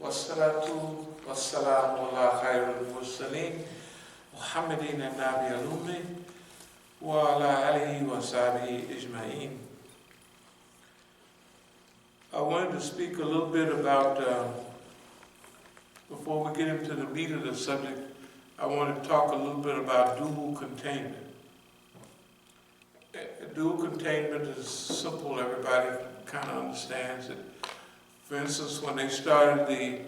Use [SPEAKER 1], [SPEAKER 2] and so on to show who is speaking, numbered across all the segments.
[SPEAKER 1] Wassalatu wassalamu ala khairul mursalin Muhammadin Nabi al-Ummi wa ala alihi wa sahbihi ijma'in. I wanted to speak a little bit about, before we get into the meat of the subject, I want to talk a little bit about dual containment. Dual containment is simple, everybody kind of understands it. For instance, when they started the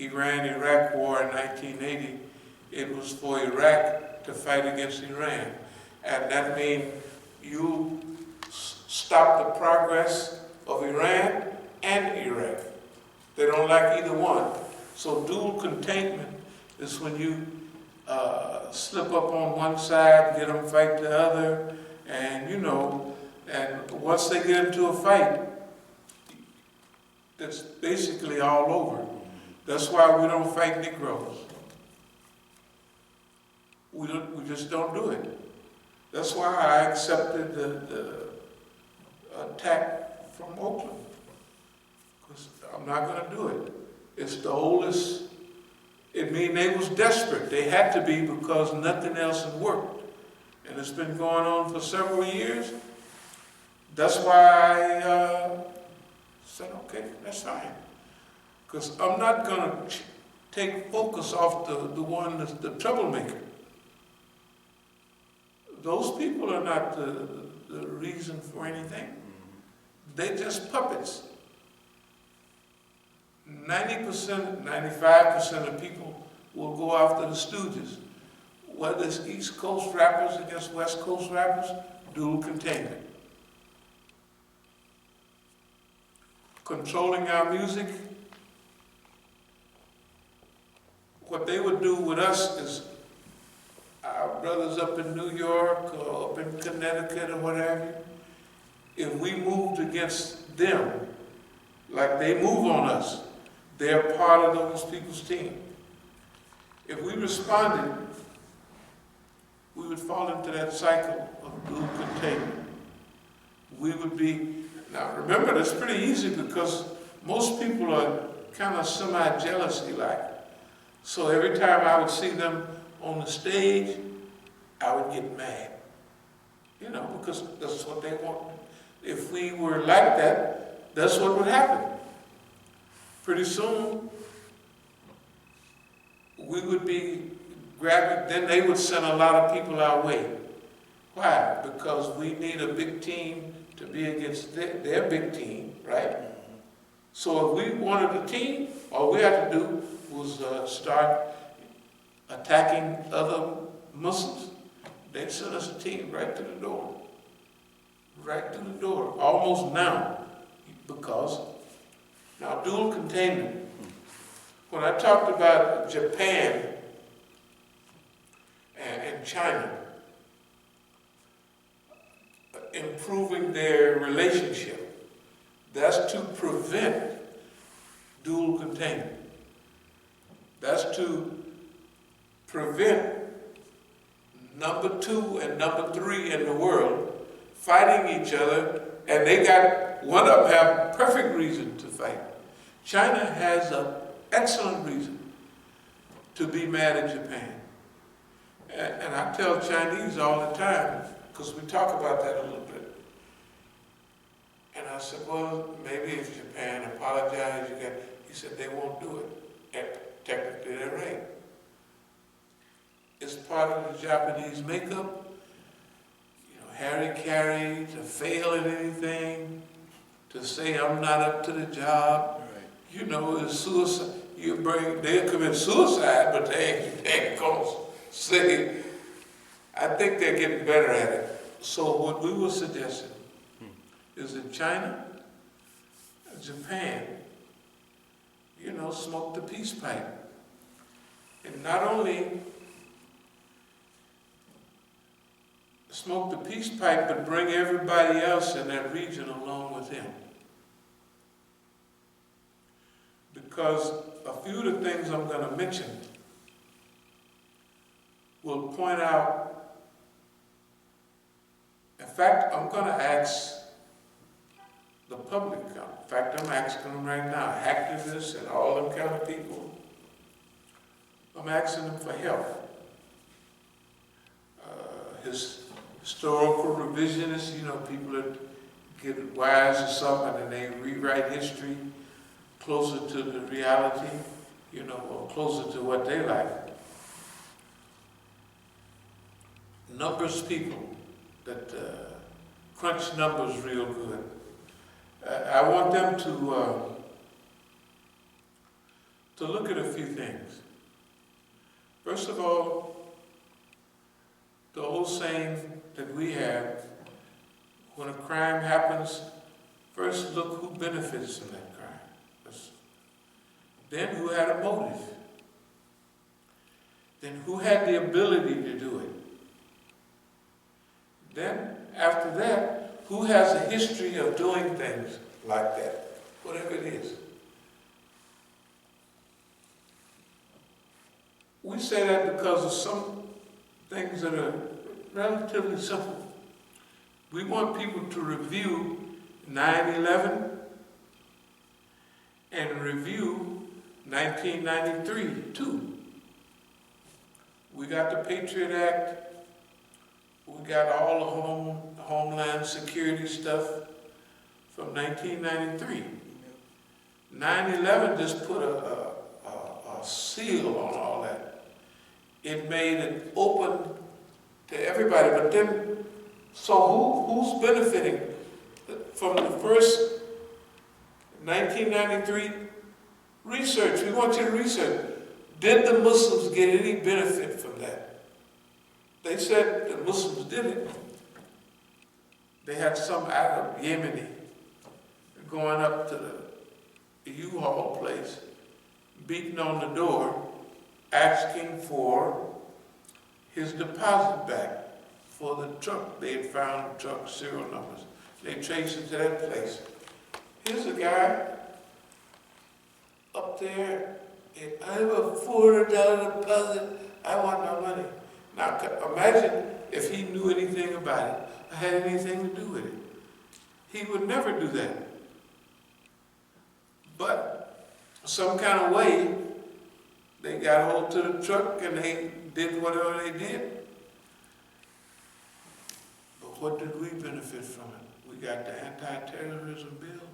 [SPEAKER 1] Iran-Iraq war in 1980, it was for Iraq to fight against Iran. And that means you stop the progress of Iran and Iraq. They don't like either one. So dual containment is when you slip up on one side, get them fight the other, and and once they get into a fight, it's basically all over. That's why we don't fight Negroes. We just don't do it. That's why I accepted the attack from Oakland, because I'm not going to do it. It's the oldest. It means they was desperate. They had to be, because nothing else had worked. And it's been going on for several years. That's why I said, okay, that's fine. Because I'm not going to take focus off the one that's the troublemaker. Those people are not the reason for anything. They're just puppets. 90%, 95% of people will go after the stooges. Whether it's East Coast rappers against West Coast rappers, dual containment. Controlling our music. What they would do with us is, our brothers up in New York or up in Connecticut or whatever, if we moved against them, like they move on us, they're part of those people's team. If we responded, we would fall into that cycle of dual containment. We would be, now remember, that's pretty easy because most people are kind of semi-jealousy like. So every time I would see them on the stage, I would get mad. Because that's what they want. If we were like that, that's what would happen. Pretty soon, we would be grabbing, then they would send a lot of people our way. Why? Because we need a big team to be against their big team, right? So if we wanted a team, all we had to do was start attacking other Muslims. They'd send us a team right to the door. Right to the door, almost now. Because, now dual containment. When I talked about Japan and China improving their relationship, that's to prevent dual containment. That's to prevent number 2 and number 3 in the world fighting each other, and they got, one of them have perfect reason to fight. China has an excellent reason to be mad at Japan. And I tell Chinese all the time, because we talk about that a little bit. And I said, well, maybe if Japan apologized, he said they won't do it. And technically they're right. It's part of the Japanese makeup. Harry Carey, to fail at anything, to say I'm not up to the job. Right. It's suicide. They'll commit suicide, but they ain't gonna say. I think they're getting better at it. So what we were suggesting is that China, Japan, smoke the peace pipe. And not only smoke the peace pipe, but bring everybody else in that region along with him. Because a few of the things I'm going to mention will point out, in fact, I'm going to ask the public. In fact, I'm asking them right now, activists and all them kind of people, I'm asking them for help. Historical revisionists, you know, people that get wise or something and they rewrite history closer to the reality, you know, or closer to what they like. Numbers people that crunch numbers real good. I want them to look at a few things. First of all, the old saying that we have, when a crime happens, first look who benefits from that crime. Then who had a motive. Then who had the ability to do it. Then, after that, who has a history of doing things like that, whatever it is. We say that because of some things that are relatively simple. We want people to review 9/11 and review 1993 too. We got the Patriot Act. We got all the Homeland Security stuff from 1993. 9/11 just put a seal on all that. It made it open to everybody, but then, so who's benefiting from the first 1993 research? We want you to research. Did the Muslims get any benefit from that? They said the Muslims didn't. They had some Arab Yemeni going up to the U-Haul place, beating on the door, asking for his deposit back for the truck. They had found truck serial numbers. They traced it to that place. Here's a guy up there, and I have a $400 deposit. I want my money. Now imagine if he knew anything about it, or had anything to do with it. He would never do that. But some kind of way, they got hold to the truck and they did whatever they did. But what did we benefit from it? We got the anti-terrorism bill.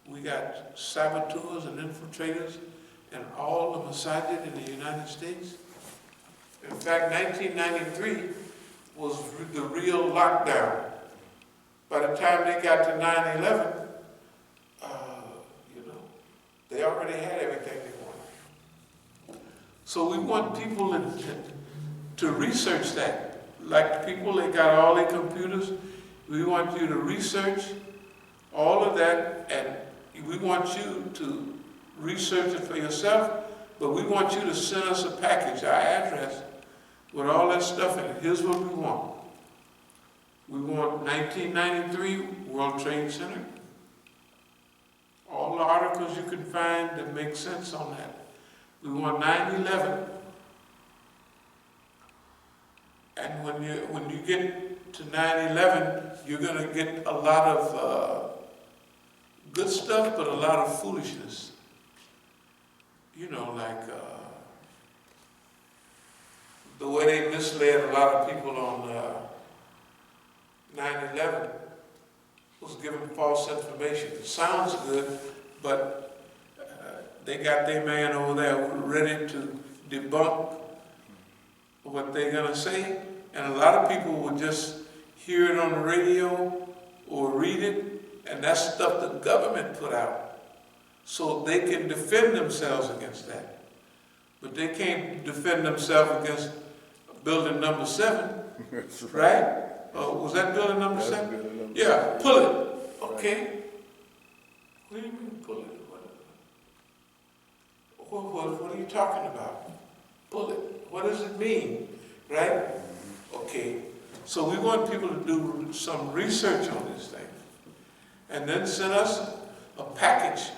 [SPEAKER 1] We got saboteurs and infiltrators and all the Masjid in the United States. In fact, 1993 was the real lockdown. By the time they got to 9/11, they already had everything they wanted. So we want people to research that. Like people, they got all their computers. We want you to research all of that, and we want you to research it for yourself, but we want you to send us a package, our address, with all that stuff in it. Here's what we want. We want 1993 World Trade Center. All the articles you can find that make sense on that. We want 9/11. And when you get to 9/11, you're going to get a lot of good stuff, but a lot of foolishness. You know, like the way they misled a lot of people on 9/11 was giving false information. It sounds good, but they got their man over there ready to debunk what they're going to say. And a lot of people would just hear it on the radio or read it, and that's stuff the government put out. So they can defend themselves against that. But they can't defend themselves against building number 7, right? Was that building number 7?
[SPEAKER 2] Building number
[SPEAKER 1] Yeah,
[SPEAKER 2] 7.
[SPEAKER 1] pull it. Okay. What do you mean pull it? What are you talking about? Pull it. What does it mean? Right? Okay. So we want people to do some research on this thing. And then send us a package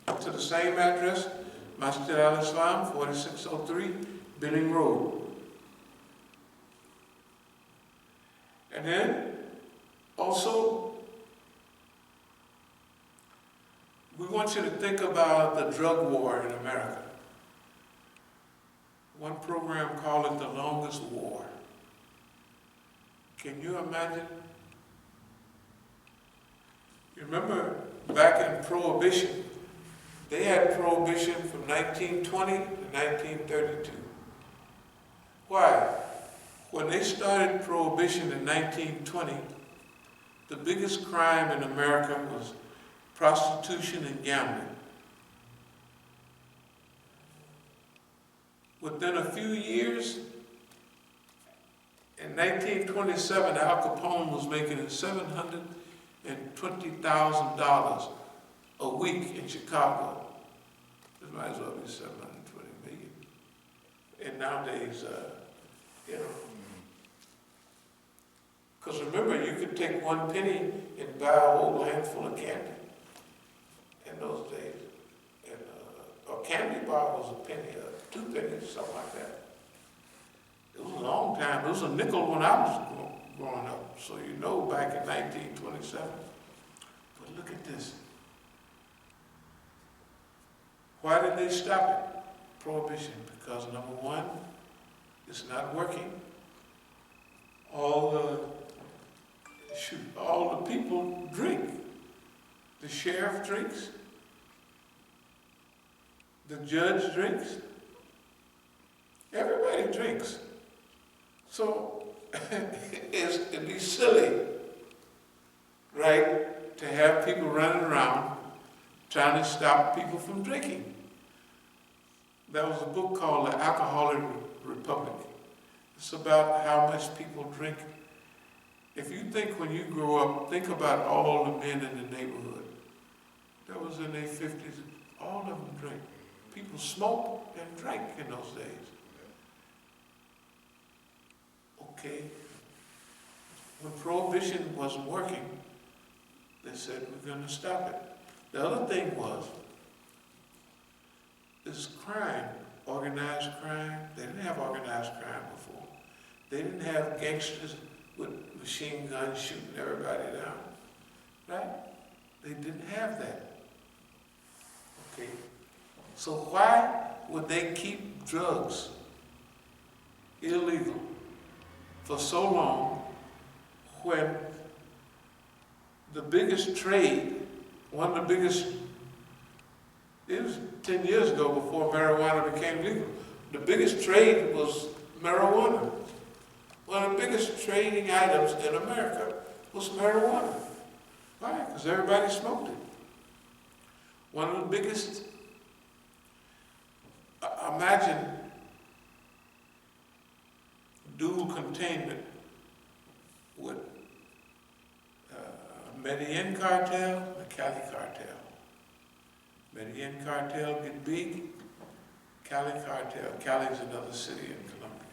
[SPEAKER 1] to the same address, Masjid al-Islam, 4603, Benning Road. And then also We want you to think about the drug war in America. One program called it the longest war. Can you imagine? You remember back in Prohibition, they had Prohibition from 1920 to 1932. Why? When they started Prohibition in 1920, the biggest crime in America was prostitution and gambling. Within a few years, in 1927, Al Capone was making $720,000 a week in Chicago. It might as well be 720 million. And nowadays, you know, because remember, you could take 1 penny and buy a whole handful of candy in those days. And a candy bar was a penny, 2 pennies, something like that. It was a long time. It was a nickel when I was growing up. So you know, back in 1927. But look at this. Why did they stop it? Prohibition. Because number one, it's not working. All the people drink. The sheriff drinks. The judge drinks. Everybody drinks. So it'd be silly, right, to have people running around trying to stop people from drinking. There was a book called The Alcoholic Republic. It's about how much people drink. If you think when you grow up, think about all the men in the neighborhood. That was in their 50s, all of them drink. People smoked and drank in those days. Okay. When Prohibition wasn't working, they said, we're going to stop it. The other thing was, this crime, organized crime, they didn't have organized crime before. They didn't have gangsters with machine guns shooting everybody down, right? They didn't have that. Okay. So why would they keep drugs illegal for so long when the biggest trade, one of the biggest, it was 10 years ago before marijuana became legal, the biggest trade was marijuana. One of the biggest trading items in America was marijuana. Why? Because everybody smoked it. One of the biggest, imagine dual containment with Medellin cartel, the Cali cartel. Medellin cartel get big, Cali cartel. Cali is another city in Colombia.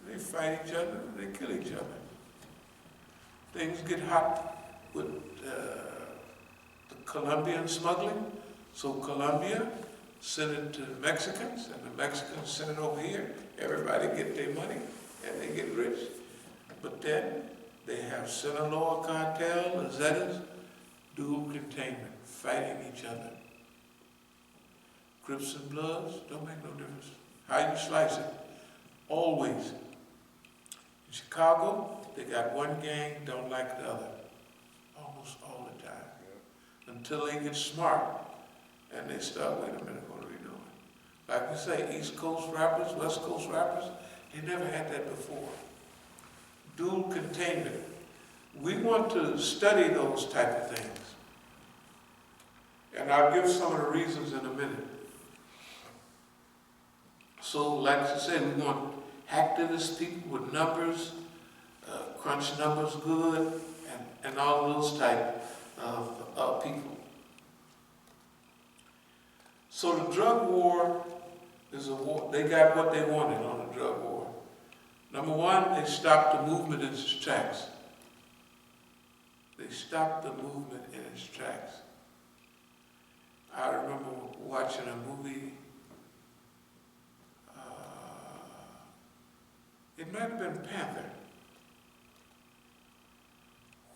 [SPEAKER 1] They fight each other, they kill each other. Things get hot with the Colombian smuggling, so Colombia send it to the Mexicans, and the Mexicans send it over here. Everybody get their money, and they get rich. But then they have Sinaloa cartel, the Zetas, dual containment, fighting each other. Crips and Bloods, don't make no difference. How you slice it, always. In Chicago, they got one gang, don't like the other. Almost all the time. Until they get smart, and they start, wait a minute, what are we doing? Like we say, East Coast rappers, West Coast rappers, they never had that before. Dual containment. We want to study those type of things. And I'll give some of the reasons in a minute. So, like I say, we want activist people with numbers, crunch numbers good, and all those type of people. So the drug war is a war. They got what they wanted on the drug war. Number one, they stopped the movement in its tracks. They stopped the movement in its tracks. I remember watching a movie, it might have been Panther,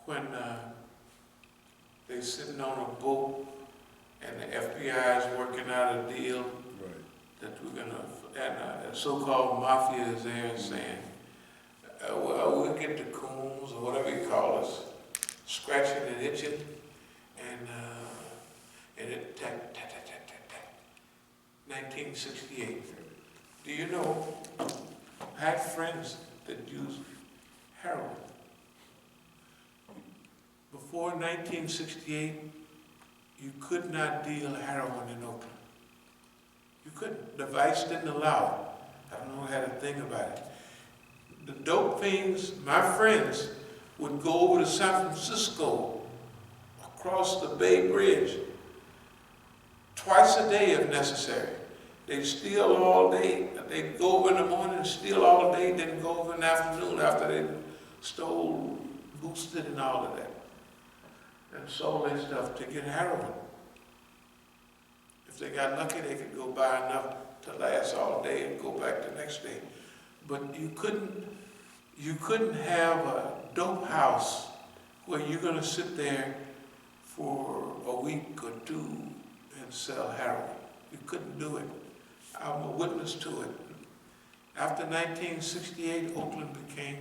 [SPEAKER 1] when they they sitting on a boat, and the FBI is working out a deal that we're gonna, and the so-called mafia is there and saying, well, we'll get the coons or whatever you call us, scratching and itching, and it 1968. Do you know, I had friends that used heroin. Before 1968, you could not deal heroin in Oakland. You couldn't. The vice didn't allow it. I don't know how to think about it. The dope fiends, my friends, would go over to San Francisco, across the Bay Bridge, twice a day if necessary. They'd steal all day. They'd go over in the morning and steal all day, then go over in the afternoon after they stole, boosted and all of that, and sold their stuff to get heroin. If they got lucky, they could go buy enough to last all day and go back the next day. But you couldn't have a dope house where you're going to sit there for a week or two and sell heroin. You couldn't do it. I'm a witness to it. After 1968, Oakland became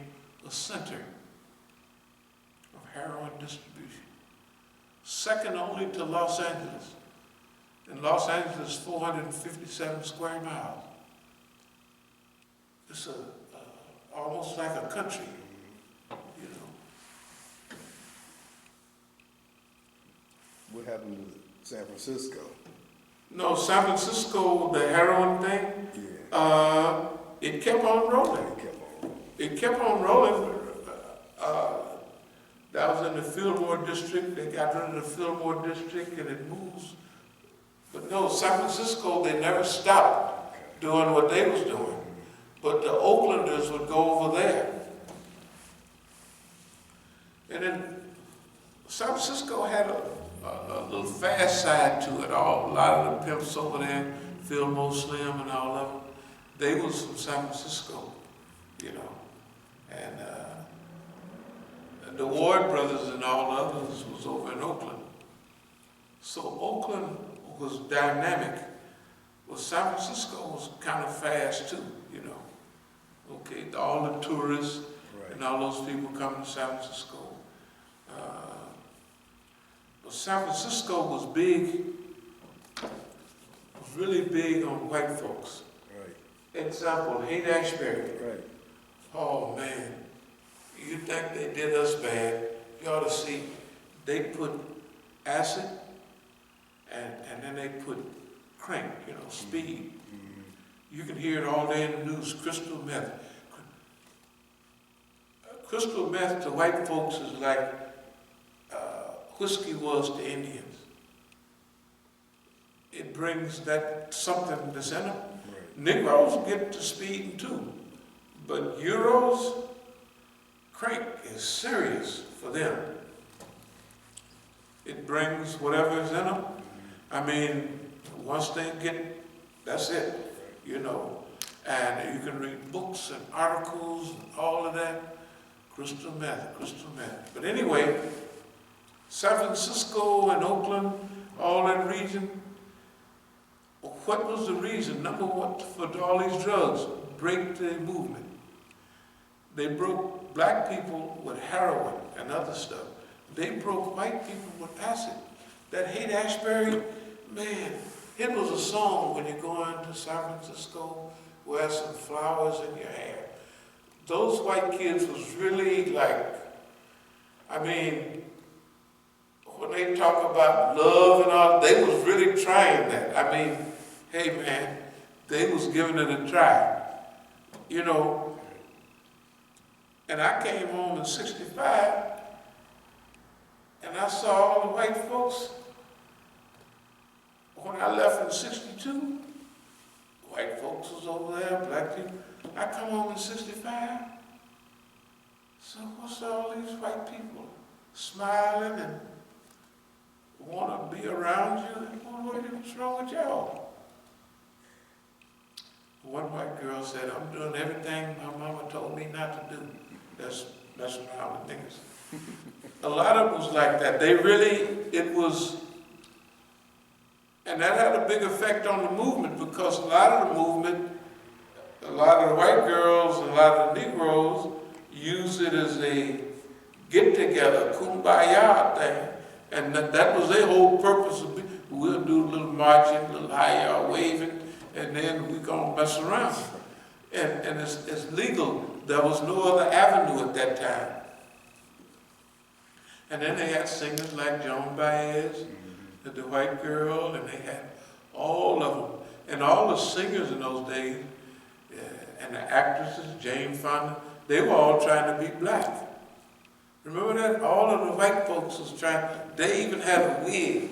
[SPEAKER 1] a center of heroin distribution, second only to Los Angeles. And Los Angeles, 457 square miles. It's almost like a country, you know.
[SPEAKER 2] What happened to San Francisco?
[SPEAKER 1] No, San Francisco, the heroin thing, it kept on rolling. It kept on rolling. That was in the Fillmore district. They got rid of the Fillmore district and it moves. But no, San Francisco, they never stopped doing what they was doing. But the Oaklanders would go over there. And then San Francisco had a little fast side to it. A lot of the pimps over there, Fillmore Slim and all of them, they was from San Francisco, you know. And the Ward brothers and all the others was over in Oakland. So Oakland was dynamic. Well, San Francisco was kind of fast too, you know. Okay, all the tourists and all those people coming to San Francisco. But San Francisco was big, was really big on white folks. Example, Haight-Ashbury. Oh man, you think they did us bad? You ought to see, they put acid and then they put crank, you know, speed. You can hear it all day in the news, crystal meth. Crystal meth to white folks is like whiskey was to Indians. It brings that something that's in them. Negroes get to speeding too, but Euros, crank is serious for them. It brings whatever is in them. I mean, once they get, that's it, you know. And you can read books and articles and all of that. Crystal meth, crystal meth. But anyway, San Francisco and Oakland, all that region, what was the reason? Number one, for all these drugs, break the movement. They broke black people with heroin and other stuff. They broke white people with acid. That Haight-Ashbury, man, it was a song when you go into San Francisco, wear some flowers in your hair. Those white kids was really like, I mean, when they talk about love and all, they was really trying that. I mean, hey man, they was giving it a try, you know. And I came home in 65, and I saw all the white folks. When I left in 62, white folks was over there, black people. I come home in 65, so what's all these white people smiling and want to be around you? What's wrong with y'all? One white girl said, I'm doing everything my mama told me not to do. That's messing around with niggas. A lot of it was like that. They really, and that had a big effect on the movement because a lot of the movement, a lot of the white girls, a lot of the Negroes used it as a get-together, kumbaya thing. And that was their whole purpose of we'll do a little marching, a little high waving, and then we're gonna mess around. And it's legal. There was no other avenue at that time. And then they had singers like Joan Baez, the white girl, and they had all of them. And all the singers in those days, and the actresses, Jane Fonda, they were all trying to be black. Remember that? All of the white folks was trying, they even had a wig,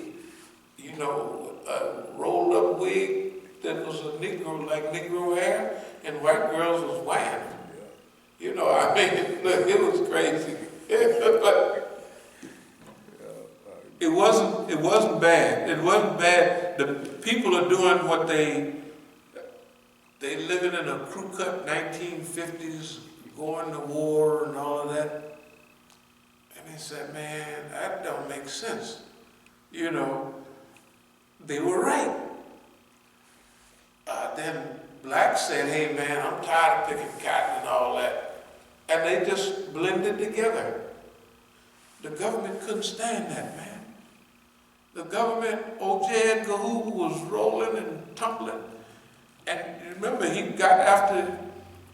[SPEAKER 1] you know, a rolled up wig that was a Negro, like Negro hair, and white girls was white. You know, I mean, look, it was crazy. But it wasn't bad. It wasn't bad. The people are doing what they living in a crew-cut 1950s, going to war and all of that. And they said, man, that don't make sense. You know, they were right. Then blacks said, hey man, I'm tired of picking cotton and all that. And they just blended together. The government couldn't stand that, man. The government, O.J. Edgar Hoover was rolling and tumbling. And remember, he got after,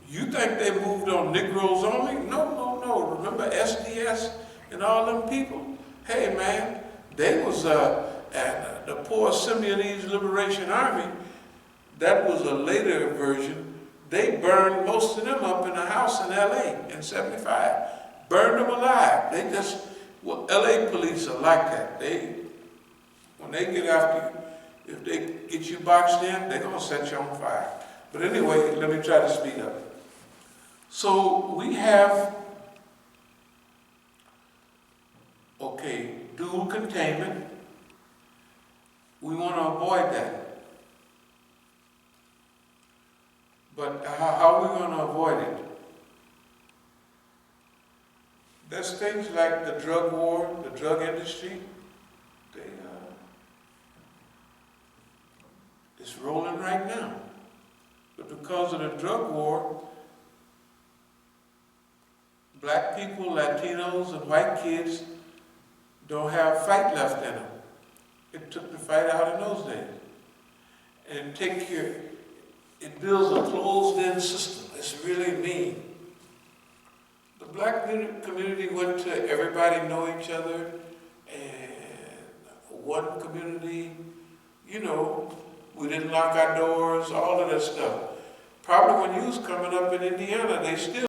[SPEAKER 1] you think they moved on Negroes only? No. Remember SDS and all them people? Hey man, they was, and the poor Simeonese Liberation Army, that was a later version. They burned most of them up in a house in LA in '75. Burned them alive. They just, well, LA police are like that. When they get after you, if they get you boxed in, they're gonna set you on fire. But anyway, let me try to speed up. So we have, okay, dual containment. We want to avoid that. But how are we going to avoid it? There's things like the drug war, the drug industry. It's rolling right now. But because of the drug war, black people, Latinos, and white kids don't have fight left in them. It took the fight out in those days. And it builds a closed-in system. It's really mean. The black community went to everybody know each other, and one community, you know, we didn't lock our doors, all of that stuff. Probably when you was coming up in Indiana, they still